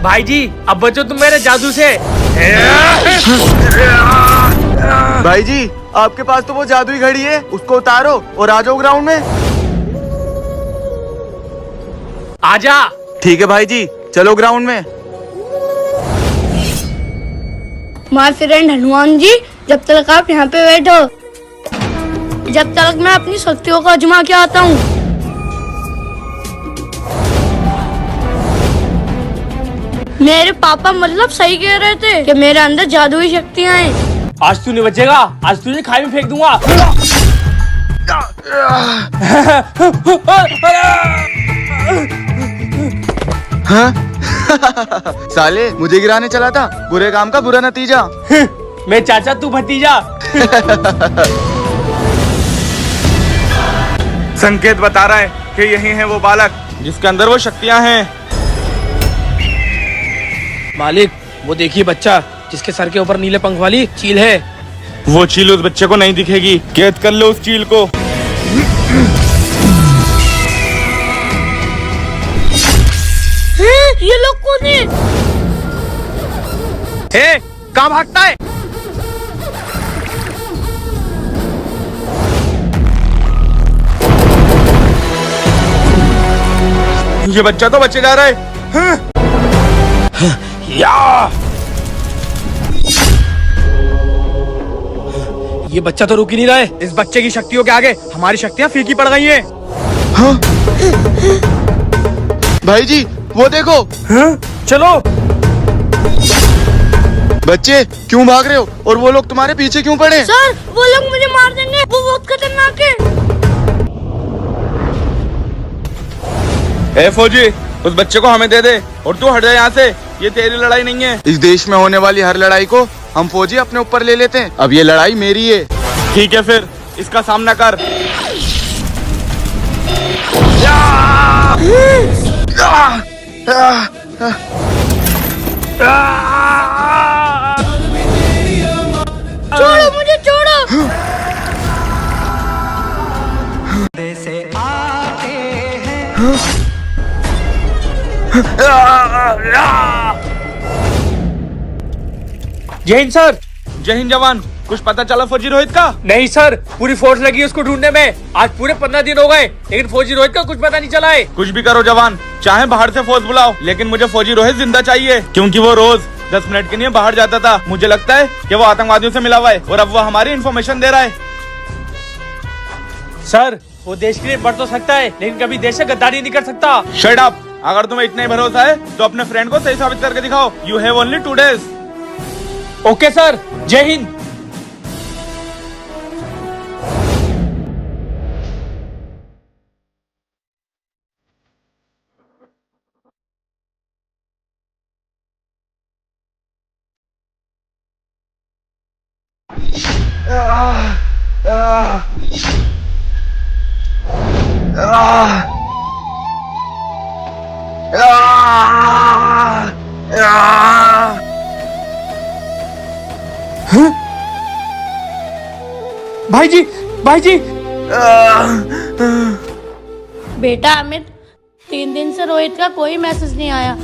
भाई जी अब बचो तुम मेरे जादू से। भाई जी आपके पास तो वो जादुई घड़ी है, उसको उतारो और आ जाओ ग्राउंड में। आजा। ठीक है भाई जी, चलो ग्राउंड में। माय फ्रेंड हनुमान जी, जब तक आप यहाँ पे बैठो, जब तक मैं अपनी शक्तियों को आजमा के आता हूँ। मेरे पापा मतलब सही कह रहे थे कि मेरे अंदर जादुई शक्तियाँ हैं। आज तू नहीं बचेगा, आज तुझे खाई में फेंक दूंगा। हाँ? साले मुझे गिराने चला था, बुरे काम का बुरा नतीजा। मैं चाचा तू भतीजा। संकेत बता रहा है कि यही है वो बालक जिसके अंदर वो शक्तियां हैं। मालिक वो देखिए बच्चा जिसके सर के ऊपर नीले पंख वाली चील है। वो चील उस बच्चे को नहीं दिखेगी, कैद कर लो उस चील को। ये लोग कौन है? हे, कहाँ भागता है? ये बच्चा तो बचे जा रहा है। या! ये बच्चा तो रुक ही नहीं रहा है। इस बच्चे की शक्तियों के आगे हमारी शक्तियाँ फीकी पड़ गई हैं। हाँ? भाई जी वो देखो। हाँ? चलो। बच्चे क्यों भाग रहे हो और वो लोग तुम्हारे पीछे क्यों पड़े? सर वो लोग मुझे मार देंगे, वो बहुत खतरनाक है। ए फौजी, उस बच्चे को हमें दे दे और तू हट जा यहाँ से। ये तेरी लड़ाई नहीं है। इस देश में होने वाली हर लड़ाई को हम फौजी अपने ऊपर ले लेते हैं। अब ये लड़ाई मेरी है। ठीक है फिर इसका सामना कर। छोड़ो मुझे, छोड़ो। जय हिंद सर। जय हिंद जवान। कुछ पता चला फौजी रोहित का? नहीं सर, पूरी फोर्स लगी है उसको ढूंढने में। आज पूरे 15 दिन हो गए लेकिन फौजी रोहित का कुछ पता नहीं चला है। कुछ भी करो जवान, चाहे बाहर से फौज बुलाओ, लेकिन मुझे फौजी रोहित जिंदा चाहिए, क्योंकि वो रोज 10 मिनट के लिए बाहर जाता था। मुझे लगता है कि वो आतंकवादियों से मिला हुआ है और अब वो हमारी इन्फॉर्मेशन दे रहा है। सर वो देश के लिए बढ़ तो सकता है लेकिन कभी देश से गद्दारी नहीं कर सकता। Shut up. अगर तुम्हें इतना ही भरोसा है तो अपने फ्रेंड को सही साबित करके दिखाओ। You have only 2 days। Okay sir, जय हिंद। भाई जी, भाई जी। बेटा अमित, 3 दिन से रोहित का कोई मैसेज नहीं आया,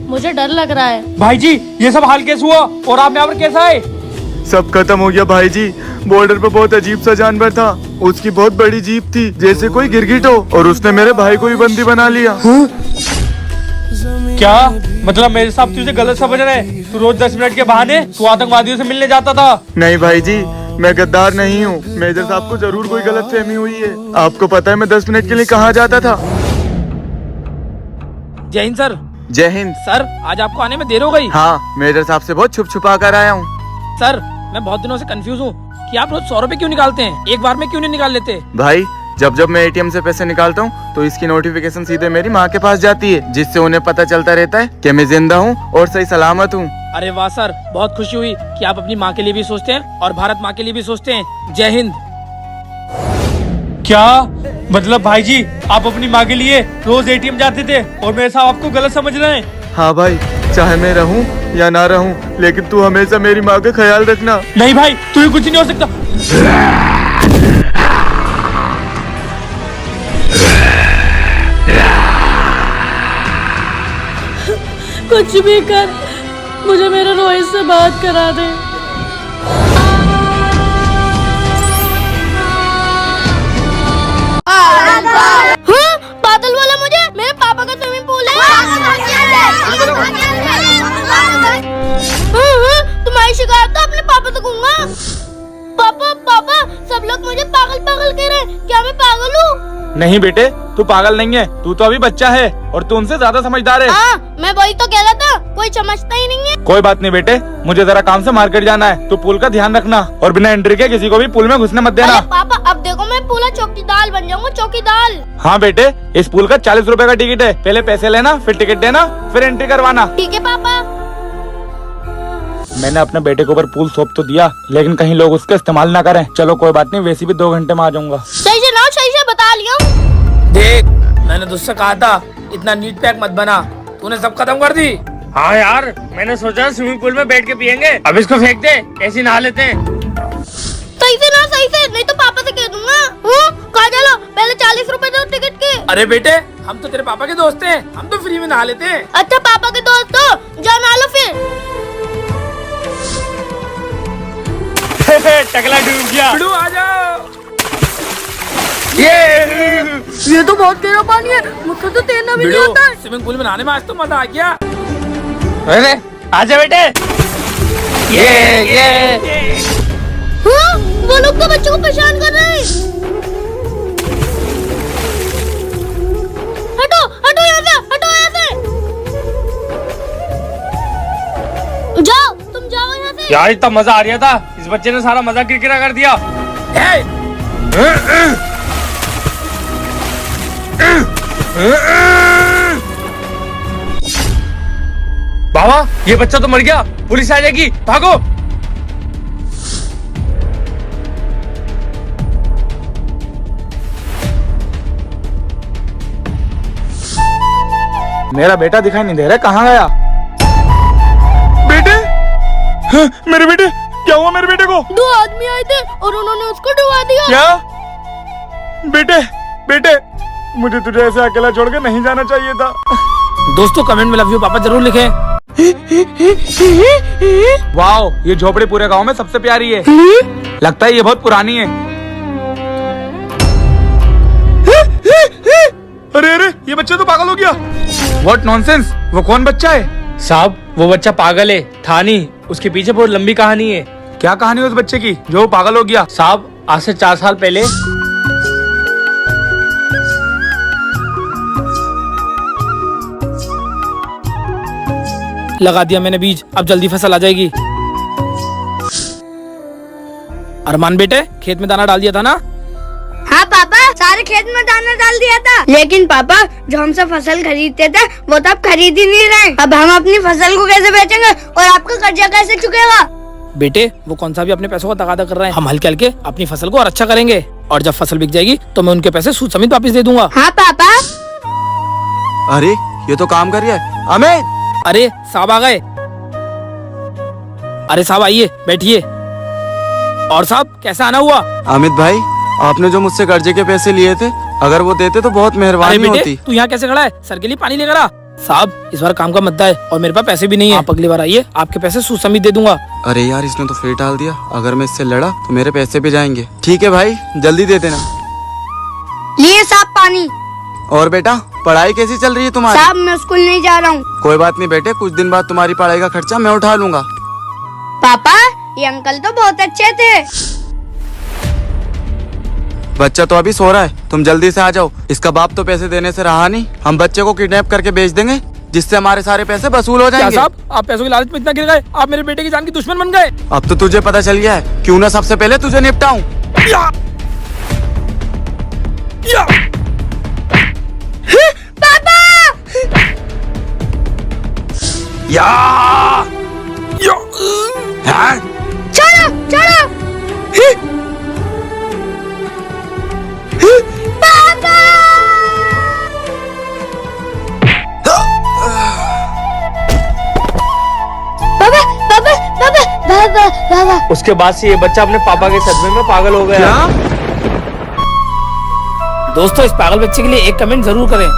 मुझे डर लग रहा है। भाई जी ये सब हाल कैसे हुआ और आप यहाँ पर कैसे आए? सब खत्म हो गया भाई जी। बॉर्डर पे बहुत अजीब सा जानवर था, उसकी बहुत बड़ी जीप थी जैसे कोई गिरगिट हो, और उसने मेरे भाई को भी बंदी बना लिया। क्या मतलब मेरे साहब तुझे गलत समझ रहे हैं? तू रोज 10 मिनट के बहाने तू आतंकवादियों से मिलने जाता था। नहीं भाई जी, मैं गद्दार नहीं हूँ। मेजर साहब को जरूर कोई गलतफहमी हुई है। आपको पता है मैं 10 मिनट के लिए कहाँ जाता था? जय हिंद सर। जय हिंद सर आज आपको आने में देर हो गई। हाँ, मेजर साहब से बहुत छुप छुपा कर आया हूँ। सर मैं बहुत दिनों से कंफ्यूज हूँ कि आप रोज 100 रुपए क्यों निकालते हैं, एक बार में क्यों नहीं निकाल लेते? भाई जब जब मैं एटीएम से पैसे निकालता हूँ तो इसकी नोटिफिकेशन सीधे मेरी माँ के पास जाती है, जिससे उन्हें पता चलता रहता है कि मैं जिंदा हूँ और सही सलामत हूँ। अरे वाह सर, बहुत खुशी हुई कि आप अपनी माँ के लिए भी सोचते हैं और भारत माँ के लिए भी सोचते हैं। जय हिंद। क्या मतलब भाई जी आप अपनी माँ के लिए रोज एटीएम जाते थे और मेरे साहब आपको गलत समझ रहे हैं? हाँ भाई, चाहे मैं रहूँ या ना रहूँ, लेकिन तू हमेशा मेरी माँ का ख्याल रखना। नहीं भाई, तुझे कुछ नहीं हो सकता। कुछ भी कर, मुझे मेरे रोहित से बात करा दे। बादल वाला मुझे मेरे पापा का स्विमिंग पूल है। तुम्हारी शिकायत तो अपने पापा से करूंगा। पापा पापा, सब लोग मुझे पागल पागल कह रहे हैं, क्या मैं पागल हूँ? नहीं बेटे, तू पागल नहीं है, तू तो अभी बच्चा है और तू उनसे ज्यादा समझदार है। हाँ, मैं वही तो कह रहा था, कोई समझता ही नहीं है। कोई बात नहीं बेटे, मुझे जरा काम से मार्केट जाना है, तू पूल का ध्यान रखना और बिना एंट्री के किसी को भी पूल में घुसने मत देना। अरे पापा, अब देखो मैं पूरा चौकीदार बन जाऊंगा, चौकीदार। हाँ बेटे, इस पूल का 40 रुपए का टिकट है, पहले पैसे लेना, फिर टिकट देना, फिर एंट्री करवाना। ठीक है पापा। मैंने अपने बेटे के ऊपर पूल सौंप तो दिया, लेकिन कहीं लोग उसका इस्तेमाल ना करें। चलो कोई बात नहीं, वैसे भी 2 घंटे में आ जाऊंगा। सही से ना, सही से बता लिया। देख, मैंने तुझसे कहा था इतना नीट पैक मत बना, तूने सब खत्म कर दी। हाँ यार, मैंने सोचा स्विमिंग पूल में बैठ के पियेंगे, अब इसको फेंक दे, ऐसे ही नहा लेते हैं। सही से ना, सही से, नहीं तो पापा से कह दूंगा। कहा चलो, पहले 40 रुपए दो टिकट के। अरे बेटे, हम तो तेरे पापा के दोस्त हैं, हम तो फ्री में नहा लेते हैं। अच्छा पापा के दोस्त हो, जाओ नहा लो फिर। टकला डूब गया। बिड़ू आ जाओ। ये तो बहुत गहरा पानी है, मुझको तो तैरना भी नहीं बिड़ू, आता है। स्विमिंग पूल में नहाने में आज तो मजा आ गया। अरे आजा बेटे। ये वो लोग तो बच्चों को परेशान कर रहे हैं। हटो हटो यहाँ से, हटो यहाँ से। जाओ, तुम जाओ यहाँ से। यार इतना मजा आ रहा था, इस बच्चे ने सारा मजा किरकिरा कर दिया। बाबा, ये बच्चा तो मर गया, पुलिस आ जाएगी, भागो। मेरा बेटा दिखाई नहीं दे रहा, कहाँ गया? बेटे, हाँ, मेरे बेटे, क्या हुआ मेरे बेटे को? 2 आदमी आए थे और उन्होंने उसको डुबा दिया। क्या? बेटे, बेटे, मुझे तुझे ऐसे अकेला छोड़ के नहीं जाना चाहिए था। दोस्तों कमेंट में लव यू पापा जरूर लिखें। वाओ, ये झोपड़ी पूरे गांव में सबसे प्यारी है। लगता है ये बहुत पुरानी है। अरे अरे, ये बच्चा तो पागल हो गया। What nonsense? वो कौन बच्चा है? साहब, वो बच्चा पागल है, था नहीं, उसके पीछे बहुत लंबी कहानी है। क्या कहानी है उस बच्चे की जो वो पागल हो गया? साहब, आज से 4 साल पहले लगा दिया मैंने बीज, अब जल्दी फसल आ जाएगी। अरमान बेटे, खेत में दाना डाल दिया था ना? हाँ पापा, सारे खेत में दाना डाल दिया था। लेकिन पापा, जो हमसे फसल खरीदते थे वो तो अब खरीद ही नहीं रहे। अब हम अपनी फसल को कैसे बेचेंगे और आपका कर्जा कैसे चुकेगा? बेटे, वो कौन सा भी अपने पैसों का तगादा कर रहे हैं। हम हल्के हल्के अपनी फसल को और अच्छा करेंगे, और जब फसल बिक जाएगी तो मैं उनके पैसे सूद समेत वापस दे दूंगा। हाँ पापा। अरे ये तो काम कर रही है। अमित, अरे साहब आ गए। अरे साहब आइए, बैठिए। और साहब, कैसा आना हुआ? अमित भाई, आपने जो मुझसे कर्जे के पैसे लिए थे, अगर वो देते तो बहुत अरे मेहरबानी बेटे, होती। तू यहाँ कैसे खड़ा है? सर के लिए पानी लेकर आ। साहब, इस बार काम का मुद्दा है और मेरे पास पैसे भी नहीं है। आप अगली बार आइए, आपके पैसे सूद समेत दे दूंगा। अरे यार, इसने तो फिर टाल दिया। अगर मैं इससे लड़ा तो मेरे पैसे भी जाएंगे। ठीक है भाई, जल्दी दे देना। लिए साहब पानी। और बेटा, पढ़ाई कैसी चल रही है तुम्हारी? साहब, मैं स्कूल नहीं जा रहा हूँ। कोई बात नहीं बेटे, कुछ दिन बाद तुम्हारी पढ़ाई का खर्चा मैं उठा लूंगा। पापा, ये अंकल तो बहुत अच्छे थे। बच्चा तो अभी सो रहा है, तुम जल्दी से आ जाओ। इसका बाप तो पैसे देने से रहा नहीं। हम बच्चे को किडनैप करके बेच देंगे, जिससे हमारे सारे पैसे वसूल हो क्या जाएंगे। साहब, आप पैसों की लालच में इतना गिर गए? आप मेरे बेटे की जान की दुश्मन बन गए। अब तो तुझे पता चल गया है, क्यों ना सबसे पहले तुझे निपटाऊं। छोड़ो, छोड़ो। पापा! पापा, पापा, पापा, पापा, पापा। उसके बाद से ये बच्चा अपने पापा के सदमे में पागल हो गया। दोस्तों, इस पागल बच्चे के लिए एक कमेंट जरूर करें।